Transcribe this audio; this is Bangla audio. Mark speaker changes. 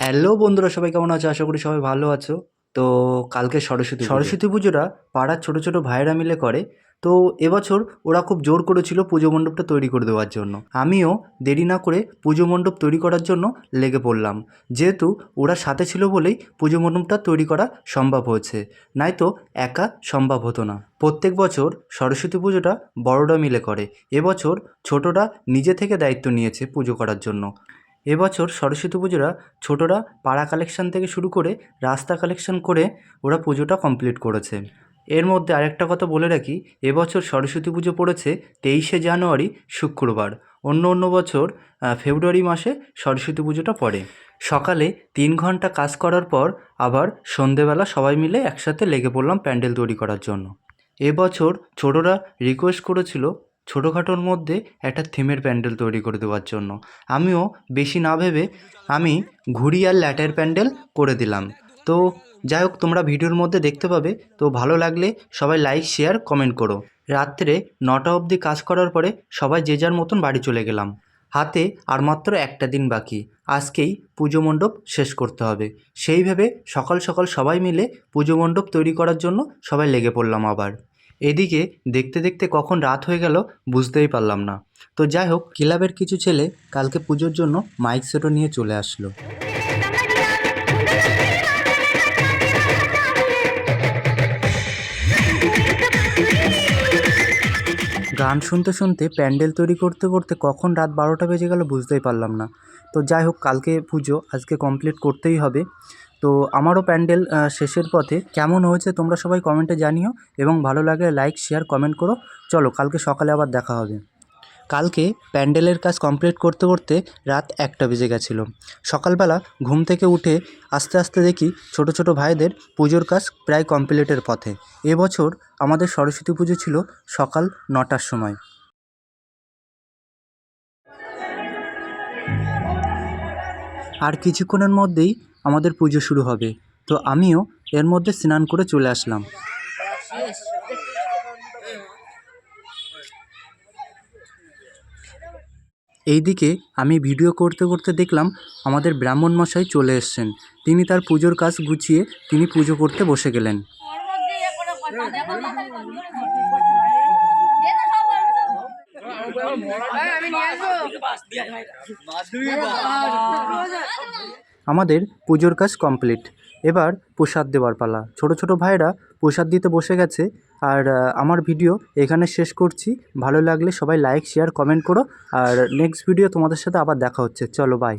Speaker 1: হ্যালো বন্ধুরা, সবাই কেমন আছো? আশা করি সবাই ভালো আছো। তো কালকে সরস্বতী পুজোটা পাড়ার ছোট ছোট ভাইয়েরা মিলে করে। তো এবছর ওরা খুব জোর করেছিল পুজো মণ্ডপটা তৈরি করে দেওয়ার জন্য। আমিও দেরি না করে পুজো মণ্ডপ তৈরি করার জন্য লেগে পড়লাম, যেহেতু ওরা সাথে ছিল বলেই পুজো মণ্ডপটা তৈরি করা সম্ভব হয়েছে, নয়তো একা সম্ভব হতো না। প্রত্যেক বছর সরস্বতী পুজোটা বড়রা মিলে করে, এবছর ছোটরা নিজে থেকে দায়িত্ব নিয়েছে পুজো করার জন্য। এবছর সরস্বতী পুজোরা ছোটরা পাড়া কালেকশন থেকে শুরু করে রাস্তা কালেকশন করে ওরা পুজোটা কমপ্লিট করেছে। এর মধ্যে আরেকটা কথা বলে রাখি, এবছর সরস্বতী পুজো পড়েছে 23শে জানুয়ারি শুক্রবার। অন্য অন্য বছর ফেব্রুয়ারি মাসে সরস্বতী পুজোটা পড়ে। সকালে 3 ঘন্টা কাজ করার পর আবার সন্ধেবেলা সবাই মিলে একসাথে লেগে পড়লাম প্যান্ডেল তৈরি করার জন্য। এবছর ছোটরা রিকোয়েস্ট করেছিল ছোটোখাটোর মধ্যে একটা থিমের প্যান্ডেল তৈরি করে দেওয়ার জন্য। আমিও বেশি না ভেবে আমি ঘুড়ি আর ল্যাটের প্যান্ডেল করে দিলাম। তো যাই হোক, তোমরা ভিডিওর মধ্যে দেখতে পাবে। তো ভালো লাগলে সবাই লাইক, শেয়ার, কমেন্ট করো। রাত্রে 9টা অবধি কাজ করার পরে সবাই যে যার মতন বাড়ি চলে গেলাম। হাতে আর মাত্র একটা দিন বাকি, আজকেই পুজো মণ্ডপ শেষ করতে হবে। সেই ভেবে সকাল সকাল সবাই মিলে পুজো মণ্ডপ তৈরি করার জন্য সবাই লেগে পড়লাম আবার। এদিকে দেখতে দেখতে কখন রাত হয়ে গেল বুঝতেই পারলাম না। তো যাই হোক, ক্লাবের কিছু ছেলে কালকে পুজোর জন্য মাইক সেটও নিয়ে চলে আসলো। গান শুনতে শুনতে প্যান্ডেল তৈরি করতে করতে কখন রাত 12টা বেজে গেল বুঝতেই পারলাম না। তো যাই হোক, কালকে পুজো, আজকে কমপ্লিট করতেই হবে। তো আমারও প্যান্ডেল শেষের পথে। কেমন হয়েছে তোমরা সবাই কমেন্টে জানিও, এবং ভালো লাগলে লাইক, শেয়ার, কমেন্ট করো। চলো, কালকে সকালে আবার দেখা হবে। কালকে প্যান্ডেলের কাজ কমপ্লিট করতে করতে রাত 1টা বেজে গেছিলো। সকালবেলা ঘুম থেকে উঠে আস্তে আস্তে দেখি ছোট ছোট ভাইদের পুজোর কাজ প্রায় কমপ্লিটের পথে। এবছর আমাদের সরস্বতী পুজো ছিল সকাল 9টার সময়। আর কিছুক্ষণের মধ্যেই আমাদের পুজো শুরু হবে। তো আমিও এর মধ্যে স্নান করে চলে আসলাম। এইদিকে আমি ভিডিও করতে করতে দেখলাম আমাদের ব্রাহ্মণ মশাই চলে এসেছেন। তিনি তার পুজোর কাজ গুছিয়ে তিনি পুজো করতে বসে গেলেন। আমাদের পুজোর কাজ কমপ্লিট। এবার প্রসাদ দেওয়ার পালা। ছোট ছোট ভাইরা প্রসাদ দিতে বসে গেছে। আর আমার ভিডিও এখানে শেষ করছি। ভালো লাগলে সবাই লাইক, শেয়ার, কমেন্ট করো। আর নেক্সট ভিডিও তোমাদের সাথে আবার দেখা হচ্ছে। চলো, বাই।